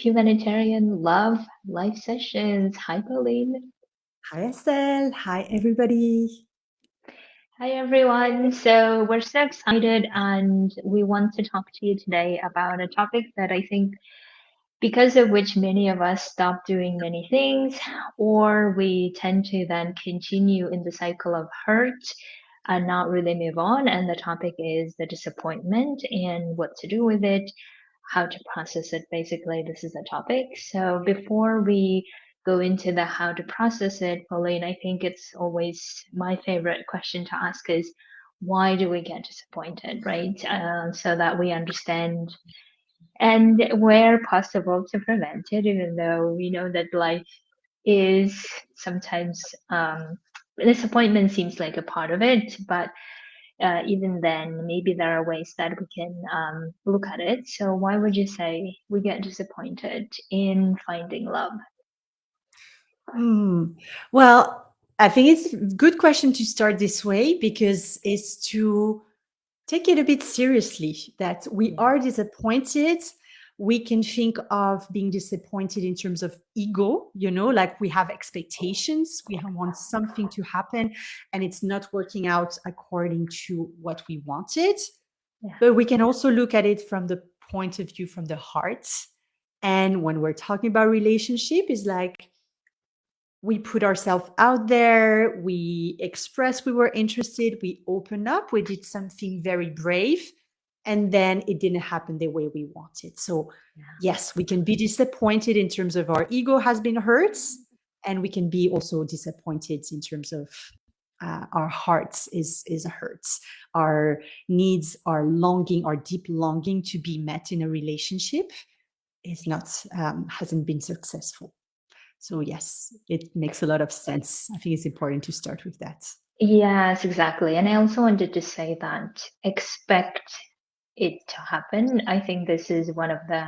Humanitarian Love live sessions. Hi, Pauline. Hi, Estelle. Hi, everybody. Hi, everyone. So, we're so excited and we want to talk to you today about a topic that I think because of which many of us stop doing many things, or we tend to then continue in the cycle of hurt and not really move on. And the topic is the disappointment and what to do with it, how to process it. Basically, this is the topic. So before we go into the how to process it, Pauline, I think it's always my favorite question to ask is why do we get disappointed, right? So that we understand and where possible to prevent it, even though we know that life is sometimes disappointment seems like a part of it, but even then, maybe there are ways that we can look at it. So, why would you say we get disappointed in finding love? Hmm. Well, I think it's a good question to start this way because it's to take it a bit seriously that we Yeah. are disappointed. We can think of being disappointed in terms of ego, like we have expectations, we want something to happen, and it's not working out according to what we wanted. Yeah. But we can also look at it from the point of view from the heart. And when we're talking about relationship, is like we put ourselves out there, we express we were interested, we open up, we did something very brave, and then it didn't happen the way we wanted. So yes, we can be disappointed in terms of our ego has been hurt, and we can be also disappointed in terms of our hearts is hurt, our needs, our longing, our deep longing to be met in a relationship is not hasn't been successful. So yes, it makes a lot of sense. I think it's important to start with that. Yes, exactly. And I also wanted to say that expect it to happen. I think this is one of the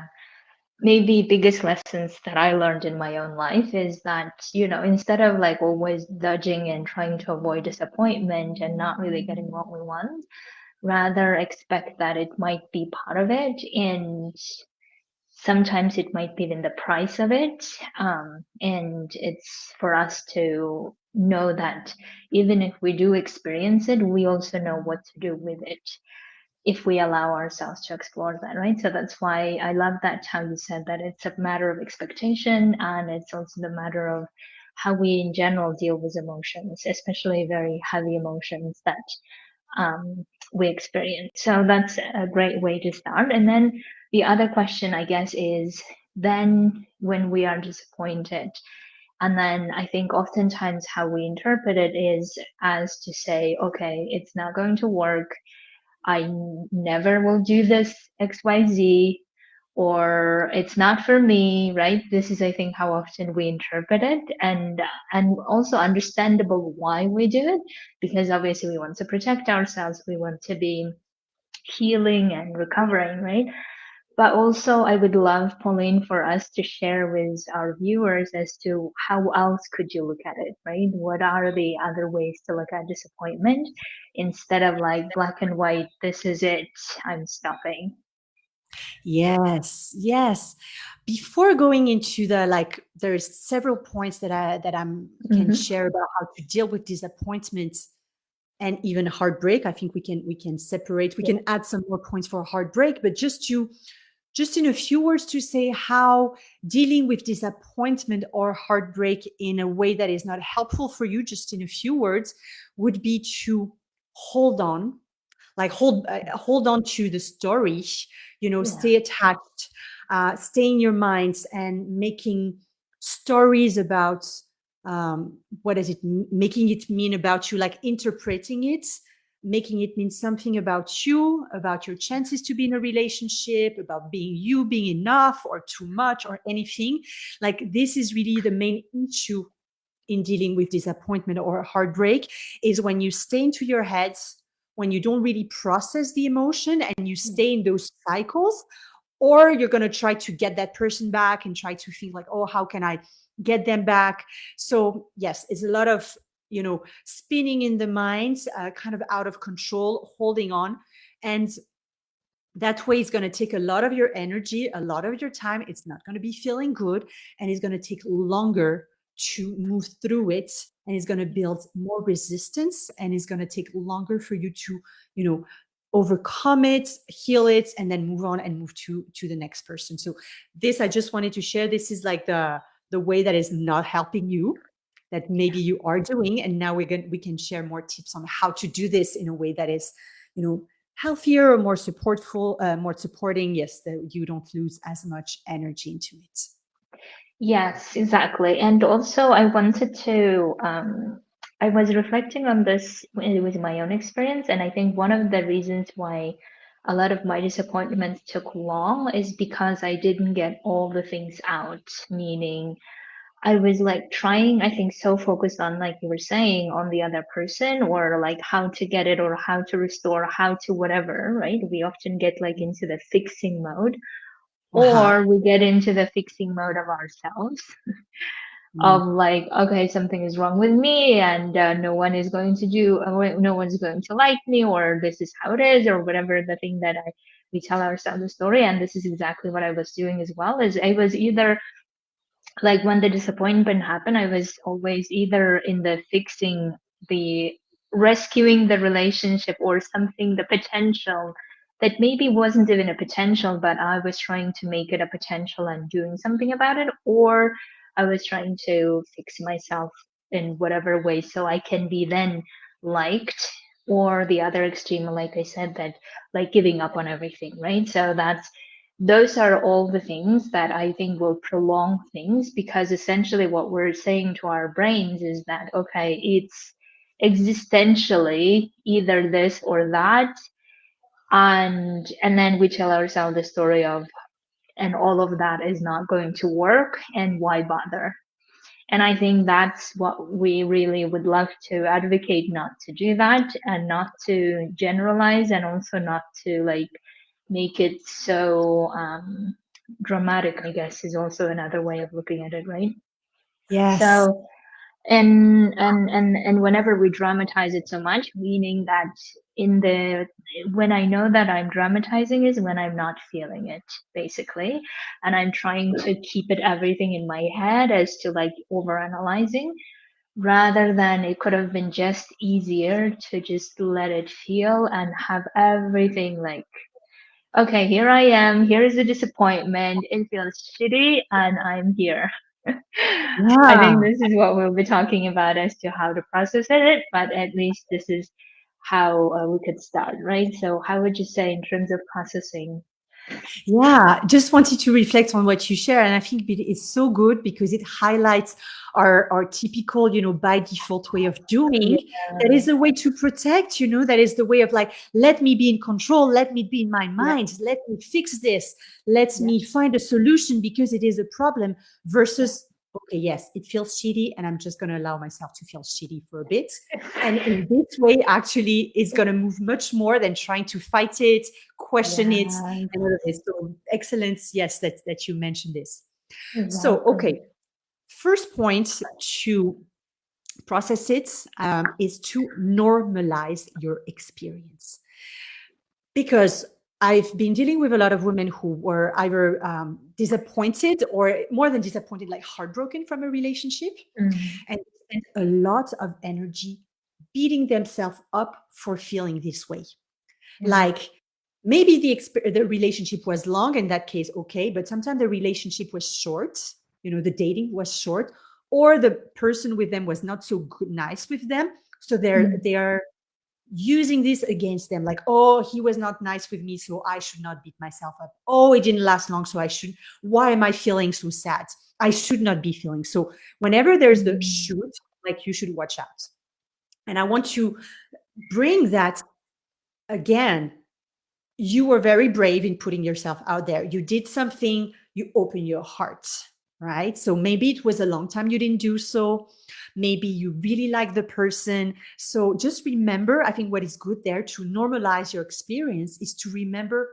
maybe biggest lessons that I learned in my own life is that, instead of like always dodging and trying to avoid disappointment and not really getting what we want, rather expect that it might be part of it and sometimes it might be in the price of it. And it's for us to know that even if we do experience it, we also know what to do with it if we allow ourselves to explore that, right? So that's why I love that how you said that it's a matter of expectation and it's also the matter of how we in general deal with emotions, especially very heavy emotions that we experience. So that's a great way to start. And then the other question, I guess, is then when we are disappointed, and then I think oftentimes how we interpret it is as to say, okay, it's not going to work. I never will do this XYZ, or it's not for me, right? This is, I think, how often we interpret it, and also understandable why we do it, because obviously we want to protect ourselves, we want to be healing and recovering, right? But also, I would love, Pauline, for us to share with our viewers as to how else could you look at it, right? What are the other ways to look at disappointment instead of like black and white, this is it, I'm stopping. Yes, yes. Before going into the like, there's several points that I can Mm-hmm. share about how to deal with disappointment and even heartbreak. I think we can separate. We Yeah. can add some more points for heartbreak, but just in a few words to say how dealing with disappointment or heartbreak in a way that is not helpful for you, just in a few words, would be to hold on, like hold on to the story, Yeah. stay attached, stay in your minds and making stories about what does it making it mean about you, like interpreting it, making it mean something about you, about your chances to be in a relationship, about being you being enough or too much or anything. Like this is really the main issue in dealing with disappointment or heartbreak, is when you stay into your heads, when you don't really process the emotion and you Yeah. stay in those cycles, or you're going to try to get that person back and try to think like, oh, how can I get them back? So yes, it's a lot of spinning in the mind, kind of out of control, holding on. And That way, it's going to take a lot of your energy, a lot of your time. It's not going to be feeling good, and it's going to take longer to move through it, and it's going to build more resistance, and it's going to take longer for you to, you know, overcome it, heal it, and then move on and move to the next person. So this, I just wanted to share. This is like the way that is not helping you, that maybe you are doing, and now we can share more tips on how to do this in a way that is, you know, healthier or more supportful, more supporting. Yes, that you don't lose as much energy into it. Yes, exactly. And also, I wanted to, I was reflecting on this with my own experience, and I think one of the reasons why a lot of my disappointments took long is because I didn't get all the things out, meaning I was like trying, I think, so focused on, like you were saying, on the other person or like how to get it or how to restore, how to whatever, right? We often get like into the fixing mode, Uh-huh. or we get into the fixing mode of ourselves Mm. of like, okay, something is wrong with me and no one is going to do, no one's going to like me, or this is how it is, or whatever the thing that we tell ourselves the story. And this is exactly what I was doing as well, is I was either like when the disappointment happened, I was always either in the fixing, the rescuing the relationship or something, the potential that maybe wasn't even a potential, but I was trying to make it a potential and doing something about it, or I was trying to fix myself in whatever way so I can be then liked, or the other extreme, like I said, that like giving up on everything, right? So that's those are all the things that I think will prolong things, because essentially what we're saying to our brains is that, okay, it's existentially either this or that. And then we tell ourselves the story of, and all of that is not going to work, and why bother? And I think that's what we really would love to advocate, not to do that and not to generalize, and also not to like make it so dramatic, I guess, is also another way of looking at it, right? Yes. So, and whenever we dramatize it so much, meaning that in the when I know that I'm dramatizing is when I'm not feeling it, basically, and I'm trying to keep it everything in my head as to like overanalyzing, rather than it could have been just easier to just let it feel and have everything like, okay, here I am, here is the disappointment, it feels shitty, and I'm here. I think Yeah. this is what we'll be talking about as to how to process it, but at least this is how we could start, right? So, how would you say in terms of processing? Yeah, just wanted to reflect on what you share, and I think it's so good because it highlights our typical, you know, by default way of Yeah, doing. That is a way to protect, you know. That is the way of like, let me be in control, let me be in my yeah, mind, let me fix this, let yeah, me find a solution because it is a problem. yeah. Versus, okay, yes, it feels shitty, and I'm just going to allow myself to feel shitty for a bit. And in this way, actually, it's going to move much more than trying to fight it, question it, Yeah, and all of this. So excellence, yes, that you mentioned this. So, exactly. okay, first point to process it is to normalize your experience. Because I've been dealing with a lot of women who were either disappointed or more than disappointed, like heartbroken from a relationship, Mm, and spend a lot of energy beating themselves up for feeling this way. yeah. Like maybe the relationship was long, in that case, okay, but sometimes the relationship was short, you know, the dating was short, or the person with them was not so good, nice with them. So Mm, they are using this against them, like, oh, he was not nice with me, so I should not beat myself up. Oh, it didn't last long, so I should. Why am I feeling so sad? I should not be feeling. So whenever there's the mm, shoot, like, you should watch out. And I want to bring that again. You were very brave in putting yourself out there. You did something, you opened your heart, right? So maybe it was a long time you didn't do so. Maybe you really like the person. So just remember, I think what is good there to normalize your experience is to remember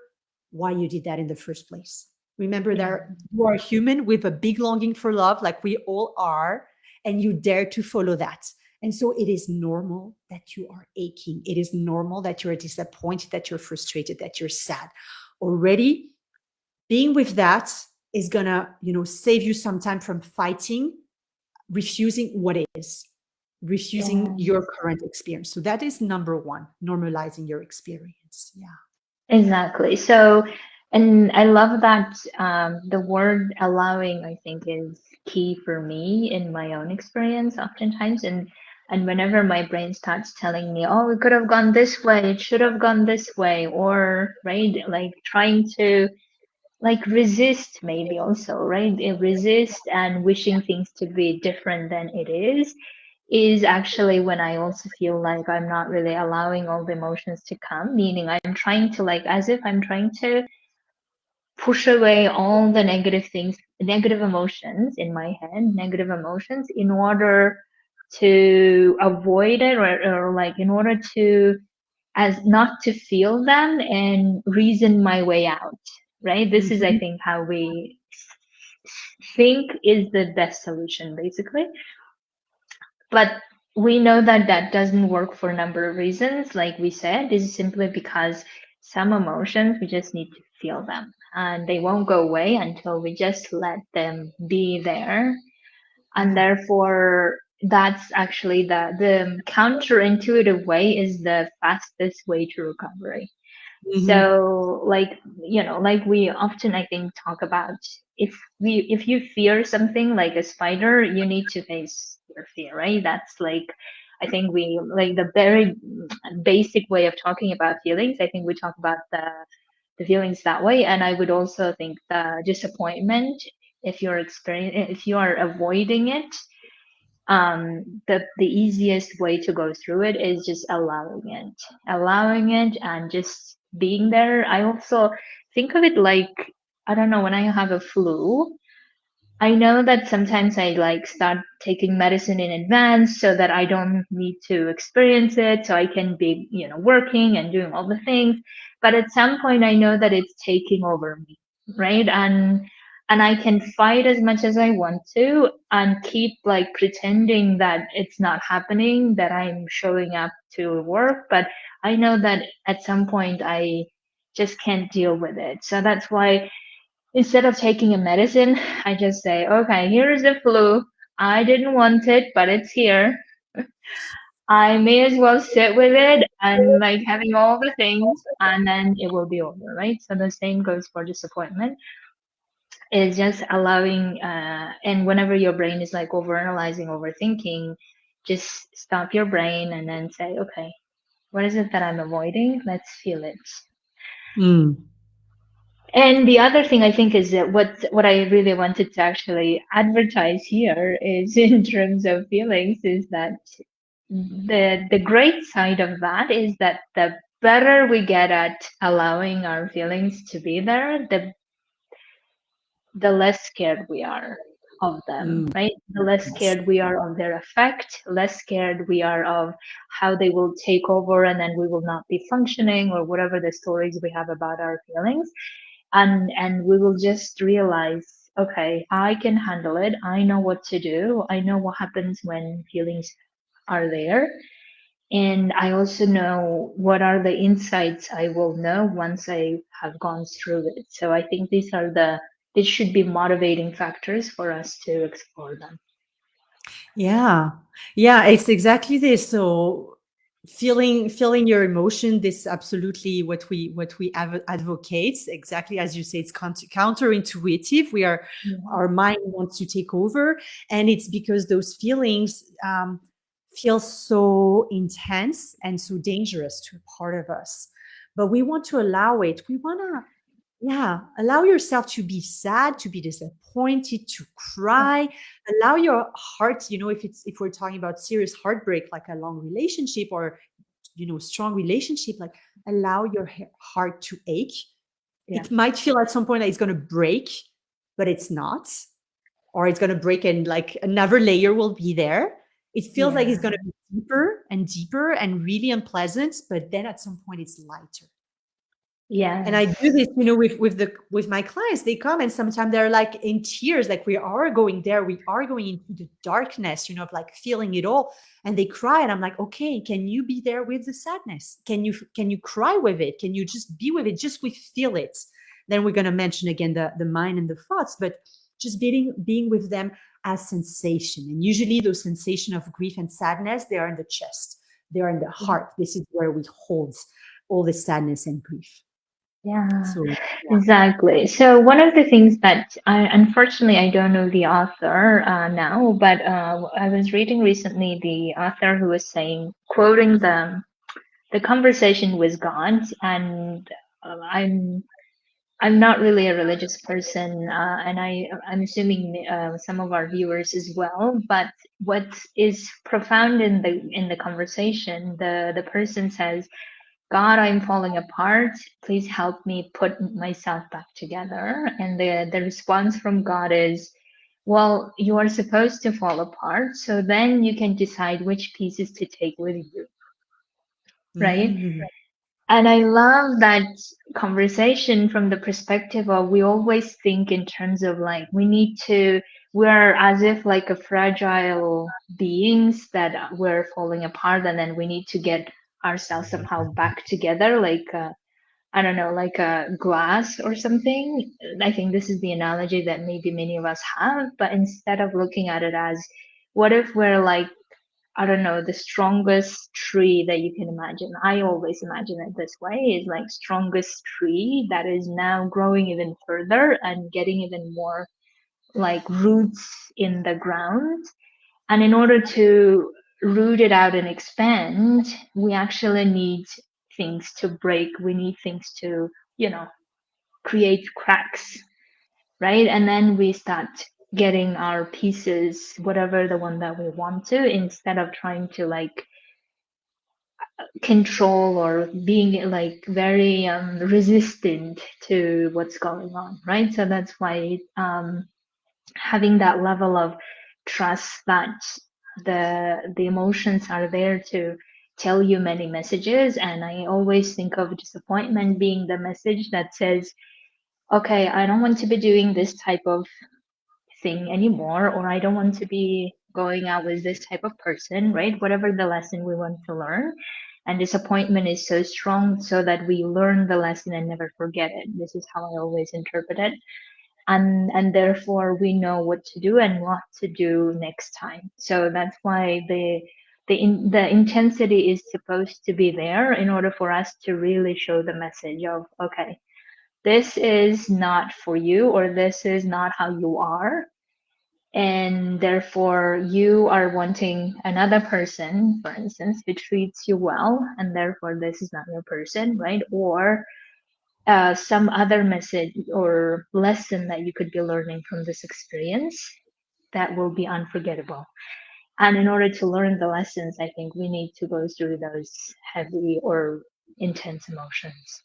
why you did that in the first place. Remember yeah. that you are human with a big longing for love, like we all are, and you dare to follow that. And so it is normal that you are aching. It is normal that you're disappointed, that you're frustrated, that you're sad. already, being with that is gonna, save you some time from fighting, refusing what is, refusing Yeah. your current experience. So that is number one, normalizing your experience. Yeah. Exactly. So, and I love that the word allowing, I think, is key for me in my own experience oftentimes. And whenever my brain starts telling me, oh, it could have gone this way, it should have gone this way, or right, like trying to like resist maybe also, right? Resist and wishing things to be different than it is actually when I also feel like I'm not really allowing all the emotions to come, meaning I'm trying to like as if I'm trying to push away all the negative things, negative emotions in my head, negative emotions in order to avoid it or like in order to as not to feel them and reason my way out, right? This is, I Mhm. think, how we think is the best solution, basically. But we know that that doesn't work for a number of reasons. Like we said, this is simply because some emotions, we just need to feel them and they won't go away until we just let them be there. And Yeah. therefore, that's actually the counterintuitive way is the fastest way to recovery. Mhm. So like we often I think talk about if you fear something like a spider, you need to face your fear, right? That's like I think we like the very basic way of talking about feelings. I think we talk about the feelings that way. And I would also think the disappointment, if you are avoiding it, the easiest way to go through it is just allowing it and just being there. I also think of it like I don't know, when I have a flu, I know that sometimes I like start taking medicine in advance so that I don't need to experience it, so I can be, working and doing all the things. But at some point, I know that it's taking over me, right? And I can fight as much as I want to and keep like pretending that it's not happening, that I'm showing up to work, but I know that at some point I just can't deal with it. So that's why instead of taking a medicine, I just say, okay, here's the flu. I didn't want it, but it's here. I may as well sit with it and like having all the things and then it will be over, right? So the same goes for disappointment. Is just allowing, and whenever your brain is like overanalyzing, overthinking, just stop your brain and then say, okay, what is it that I'm avoiding? Let's feel it. Mm. And the other thing I think is that what I really wanted to actually advertise here is in terms of feelings is that the great side of that is that the better we get at allowing our feelings to be there, the less scared we are of them, Mm. right? The less Yes. scared we are of their effect, less scared we are of how they will take over and then we will not be functioning or whatever the stories we have about our feelings. And we will just realize, okay, I can handle it. I know what to do. I know what happens when feelings are there. And I also know what are the insights I will know once I have gone through it. So I think these should be motivating factors for us to explore them. Yeah. Yeah, it's exactly this. So feeling your emotion, this absolutely what we advocate. Exactly as you say, it's counterintuitive. Yeah. Our mind wants to take over, and it's because those feelings feel so intense and so dangerous to a part of us. But we want to allow it. We want to, yeah, allow yourself to be sad, to be disappointed, to cry. Allow your heart, if we're talking about serious heartbreak, like a long relationship or strong relationship, like allow your heart to ache. Yeah. It might feel at some point that it's going to break, but it's not, or it's going to break and like another layer will be there. It feels like it's Yeah. going to be deeper and deeper and really unpleasant, but then at some point it's lighter. And I do Yes. this, with my clients. They come and sometimes they're like in tears, like we are going there, we are going into the darkness, of like feeling it all. And they cry, and I'm like, okay, can you be there with the sadness? Can you cry with it? Can you just be with it? Just we feel it. Then we're going to mention again the mind and the thoughts, but just being with them as sensation. And usually those sensations of grief and sadness, they are in the chest, they are in the heart. This is where we hold all the sadness and grief. Yeah, So exactly. So one of the things that unfortunately, I don't know the author now, but I was reading recently the author who was saying, quoting the conversation with God, and I'm not really a religious person, and I'm assuming some of our viewers as well. But what is profound in the conversation, the person says, God, I'm falling apart. Please help me put myself back together. And the response from God is, well, you are supposed to fall apart. So then you can decide which pieces to take with you, right? mm, And I love that conversation from the perspective of we always think in terms of like we're as if like a fragile beings that we're falling apart and then we need to get ourselves somehow back together, like I don't know, like a glass or something. I think this is the analogy that maybe many of us have, but instead of looking at it as what if we're like, I don't know, the strongest tree that you can imagine. I always imagine it this way is like strongest tree that is now growing even further and getting even more like roots in the ground. And in order to root it out and expand, we actually need things to break. We need things to, you know, create cracks, right? And then we start getting our pieces, whatever the one that we want to, instead of trying to like control or being like very resistant to what's going on, right? So that's why having that level of trust that the emotions are there to tell you many messages. And I always think of disappointment being the message that says, okay, I don't want to be doing this type of thing anymore, or I don't want to be going out with this type of person, right? Whatever the lesson we want to learn. And disappointment is so strong so that we learn the lesson and never forget it. This is how I always interpret it. And therefore we know what to do and what to do next time. So that's why the intensity is supposed to be there in order for us to really show the message of, okay, this is not for you, or this is not how you are, and therefore you are wanting another person, for instance, who treats you well, and therefore this is not your person, right? Or some other message or lesson that you could be learning from this experience that will be unforgettable. And in order to learn the lessons, I think we need to go through those heavy or intense emotions.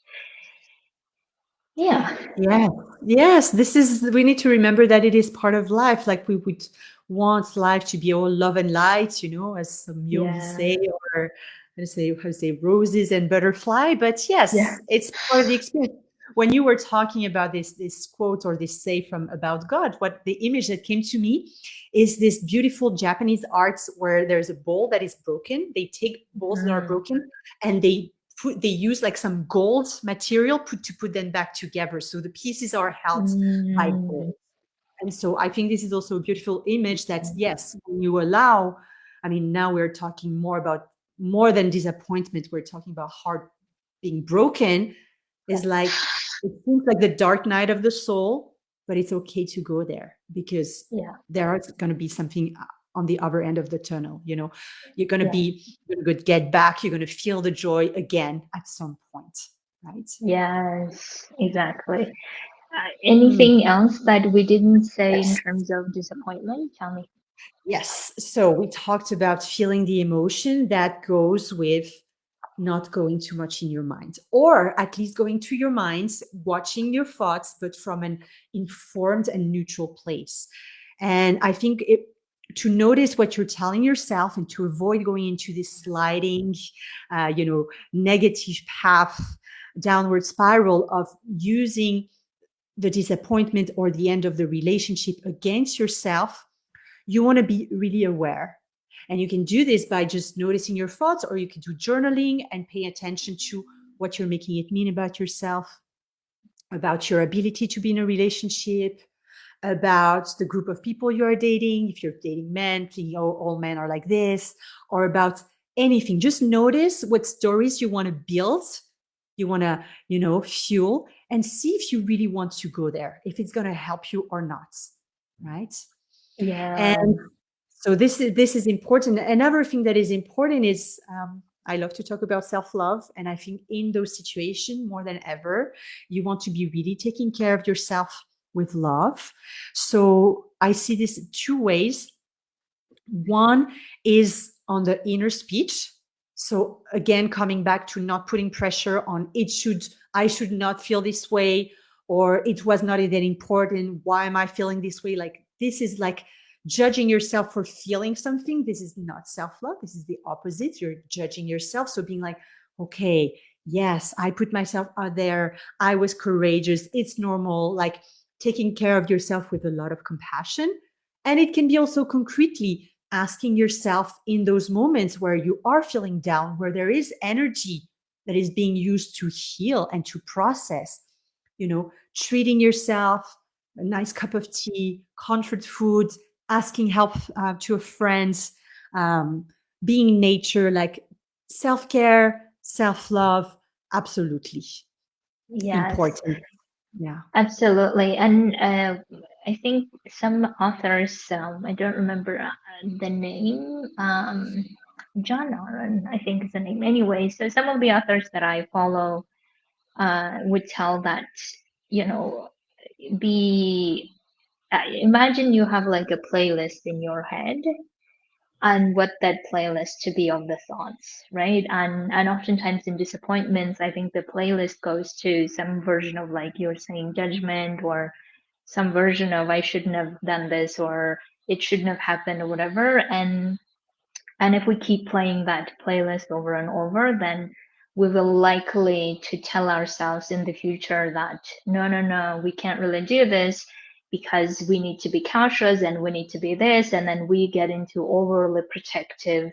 Yeah. yeah, yes, this is, we need to remember that it is part of life. Like we would want life to be all love and light, as some yogis Yeah. say, or how to say, roses and butterfly. But Yeah. yes, it's part of the experience. When you were talking about this quote or this say from about God, what the image that came to me is this beautiful Japanese arts where there's a bowl that is broken. They take bowls that are Mm. broken and they use like some gold material to put them back together, so the pieces are held by gold. Mm. And so I think this is also a beautiful image that, yes, when you allow, I mean, now we're talking more about more than disappointment, we're talking about heart being broken, is like, it seems like the dark night of the soul, but it's okay to go there because Yeah. there is going to be something on the other end of the tunnel. You're going to Yeah. be, you're going to get back, you're going to feel the joy again at some point, right? Yes, exactly. Mm, Anything else that we didn't say in yes. terms of disappointment? Tell me. Yes. So we talked about feeling the emotion that goes with not going too much in your mind, or at least going to your minds, watching your thoughts, but from an informed and neutral place. And I think to notice what you're telling yourself and to avoid going into this sliding, negative path, downward spiral of using the disappointment or the end of the relationship against yourself, you want to be really aware. And you can do this by just noticing your thoughts, or you can do journaling and pay attention to what you're making it mean about yourself. about your ability to be in a relationship, about the group of people you're dating. If you're dating men, thinking, oh, all men are like this, or about anything. Just notice what stories you want to build, you want to, fuel, and see if you really want to go there, if it's going to help you or not. Right. Yeah. And so this is important. Another thing that is important is I love to talk about self-love, and I think in those situations more than ever, you want to be really taking care of yourself with love. So I see this two ways. One is on the inner speech. So again, coming back to not putting pressure on I should not feel this way, or it was not that important. Why am I feeling this way? Like this is like judging yourself for feeling something. This is not self-love. This is the opposite. You're judging yourself. So being like, okay, yes, I put myself out there. I was courageous. It's normal. Like taking care of yourself with a lot of compassion. And it can be also concretely asking yourself in those moments where you are feeling down, where there is energy that is being used to heal and to process, treating yourself, a nice cup of tea, comfort food, asking help to a friend, um, being in nature, like self-care, self-love, absolutely Yes. important. Yeah. Absolutely. And I think some authors, I don't remember the name, John Aaron, I think is the name. Anyway, so some of the authors that I follow would tell that, you know, be imagine you have like a playlist in your head and what that playlist to be of the thoughts, right? And oftentimes in disappointments, I think the playlist goes to some version of, like you're saying, judgment, or some version of I shouldn't have done this, or it shouldn't have happened, or whatever. And if we keep playing that playlist over and over, then we will likely to tell ourselves in the future that no, no, no, we can't really do this because we need to be cautious and we need to be this. And then we get into overly protective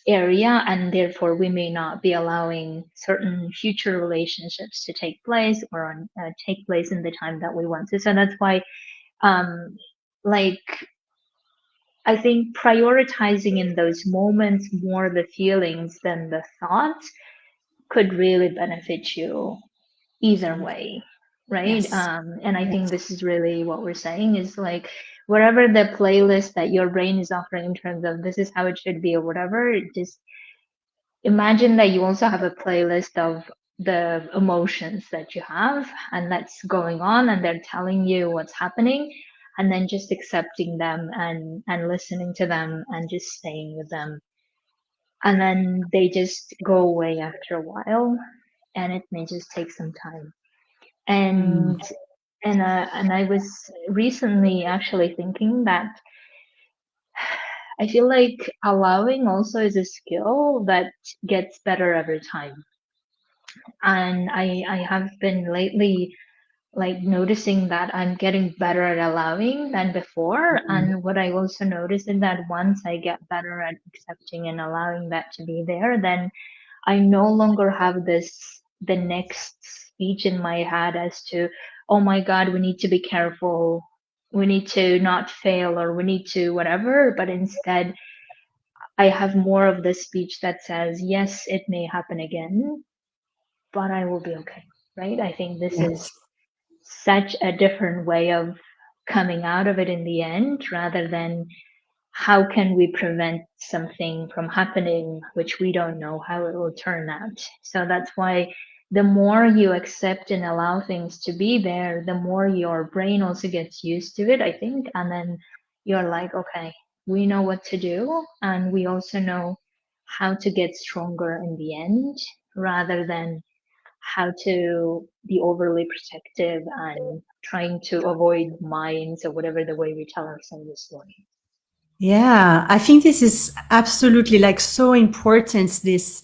area, and therefore we may not be allowing certain future relationships to take place, or take place in the time that we want to. So that's why, um, like, I think prioritizing in those moments more the feelings than the thoughts could really benefit you either Absolutely. way, right? Yes. And I think Yes. this is really what we're saying is like whatever the playlist that your brain is offering in terms of this is how it should be or whatever, just imagine that you also have a playlist of the emotions that you have and that's going on, and they're telling you what's happening, and then just accepting them and listening to them and just staying with them, and then they just go away after a while, and it may just take some time. Mm. And I was recently actually thinking that I feel like allowing also is a skill that gets better every time. And I have been lately like noticing that I'm getting better at allowing than before. Mm. And what I also notice is that once I get better at accepting and allowing that to be there, then I no longer have the next speech in my head as to, oh my God, we need to be careful, we need to not fail, or we need to whatever. But instead, I have more of the speech that says, yes, it may happen again, but I will be okay, right? I think this Yes. is such a different way of coming out of it in the end, rather than how can we prevent something from happening which we don't know how it will turn out. So that's why the more you accept and allow things to be there, the more your brain also gets used to it, I think. And then you're like, okay, we know what to do, and we also know how to get stronger in the end, rather than how to be overly protective and trying to avoid minds or whatever the way we tell ourselves the story. Yeah, I think this is absolutely like so important. This,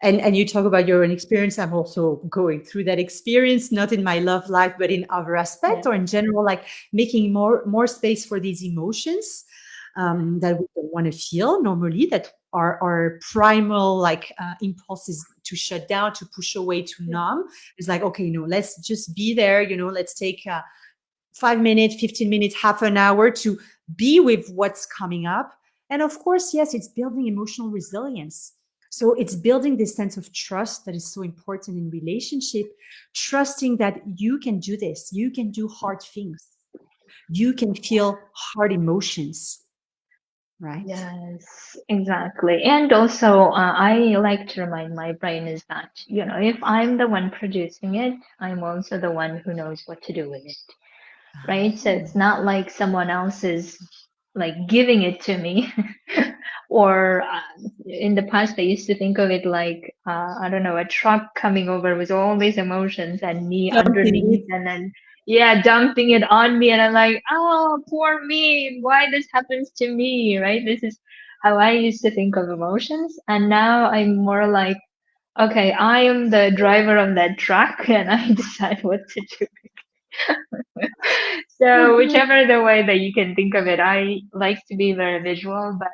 and you talk about your own experience. I'm also going through that experience, not in my love life, but in other aspects Yeah. or in general, like making more space for these emotions that we don't want to feel normally, that are primal like impulses to shut down, to push away, to numb. It's like, okay, no, let's just be there. Let's take 5 minutes, 15 minutes, half an hour to be with what's coming up. And of course, yes, it's building emotional resilience. So it's building this sense of trust that is so important in relationship, trusting that you can do this, you can do hard things, you can feel hard emotions, right? Yes, exactly. And also, I like to remind my brain is that, if I'm the one producing it, I'm also the one who knows what to do with it, right? So Oh, it's not like someone else is like giving it to me. Or in the past, I used to think of it like, I don't know, a truck coming over with all these emotions and me dumping underneath, it. and then, yeah, dumping it on me. And I'm like, oh, poor me. Why this happens to me, right? This is how I used to think of emotions. And now I'm more like, okay, I am the driver of that truck and I decide what to do. So whichever the way that you can think of it, I like to be very visual, but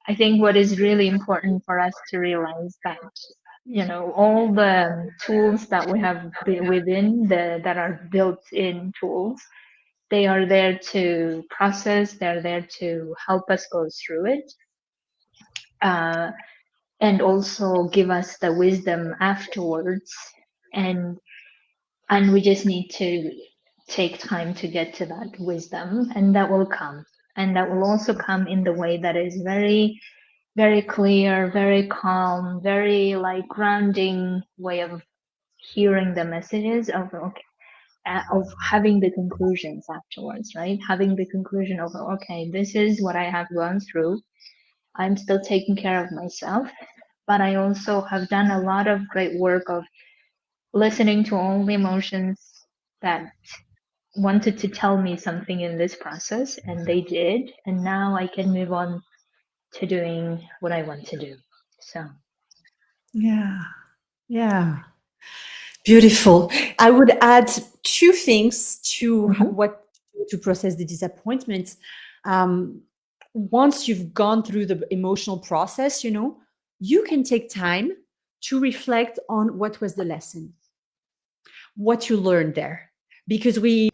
I think what is really important for us to realize that, all the tools that we have within that are built-in tools, they are there to process, they're there to help us go through it, uh, and also give us the wisdom afterwards. And and we just need to take time to get to that wisdom, and that will come. And that will also come in the way that is very, very clear, very calm, very like grounding way of hearing the messages of, okay, of having the conclusions afterwards, right? Having the conclusion of, okay, this is what I have gone through. I'm still taking care of myself, but I also have done a lot of great work of listening to all the emotions that wanted to tell me something in this process, and they did. And now I can move on to doing what I want to do. So, Yeah. Yeah. Beautiful. I would add two things to mhm. what to process the disappointment. Um, Once you've gone through the emotional process, you can take time to reflect on what was the lesson, what you learned there, because we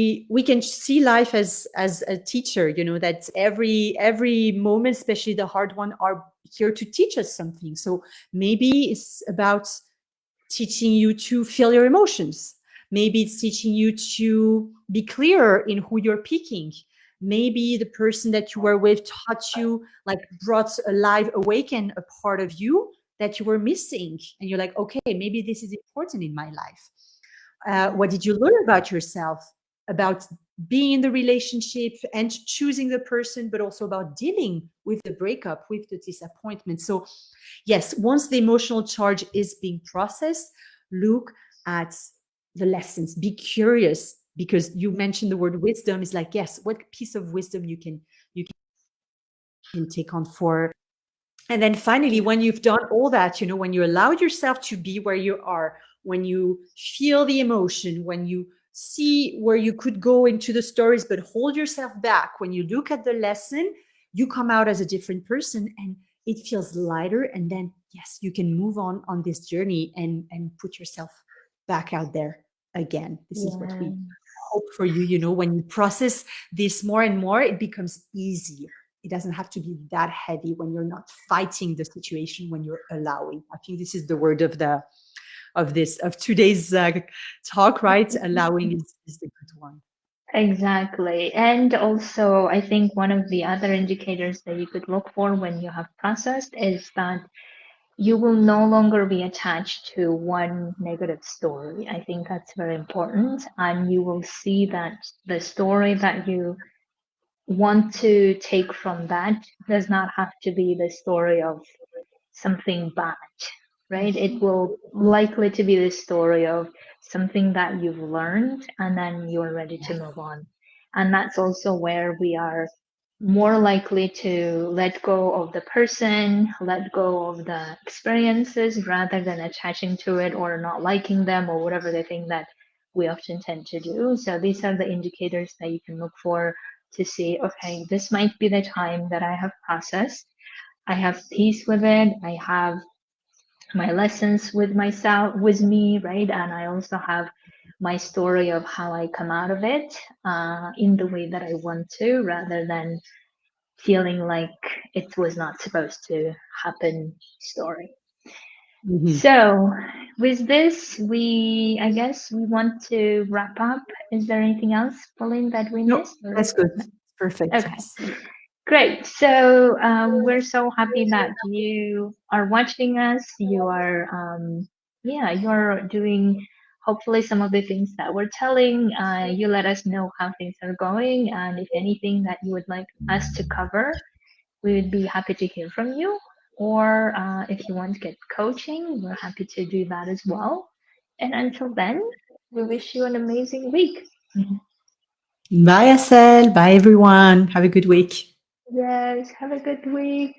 can see life as a teacher. That every moment, especially the hard one, are here to teach us something. So maybe it's about teaching you to feel your emotions. Maybe it's teaching you to be clearer in who you're picking. Maybe the person that you were with taught you, like, brought alive, awaken a part of you that you were missing. And you're like, okay, maybe this is important in my life. What did you learn about yourself, about being in the relationship and choosing the person, but also about dealing with the breakup, with the disappointment? So yes, once the emotional charge is being processed, look at the lessons, be curious, because you mentioned the word wisdom. Is like, yes, what piece of wisdom you can take on for. And then finally, when you've done all that, when you allow yourself to be where you are, when you feel the emotion, when you see where you could go into the stories, but hold yourself back, when you look at the lesson, you come out as a different person, and it feels lighter. And then, yes, you can move on this journey and put yourself back out there again. This is what Yeah, we hope for you. When you process this more and more, it becomes easier. It doesn't have to be that heavy when you're not fighting the situation, when you're allowing. I think this is the word of today's talk, right? Allowing is the good one. exactly. And also, I think one of the other indicators that you could look for when you have processed is that you will no longer be attached to one negative story. I think that's very important. And you will see that the story that you want to take from that does not have to be the story of something bad, right? It will likely to be the story of something that you've learned and then you're ready to move on. And that's also where we are more likely to let go of the person, let go of the experiences rather than attaching to it or not liking them or whatever the thing that we often tend to do. So these are the indicators that you can look for to see, okay, this might be the time that I have processed. I have peace with it. I have my lessons with myself, with me, right? And I also have my story of how I come out of it in the way that I want to, rather than feeling like it was not supposed to happen story. Mhm. So with this, I guess we want to wrap up. Is there anything else, Pauline, that we No, missed? Or that's good. Perfect. okay. Great. So we're so happy that you are watching us. Yeah, you're doing hopefully some of the things that we're telling. You let us know how things are going, and if anything that you would like us to cover, we would be happy to hear from you. Or if you want to get coaching, we're happy to do that as well. And until then, we wish you an amazing week. Bye, Asel. Bye, everyone. Have a good week. Yes, have a good week.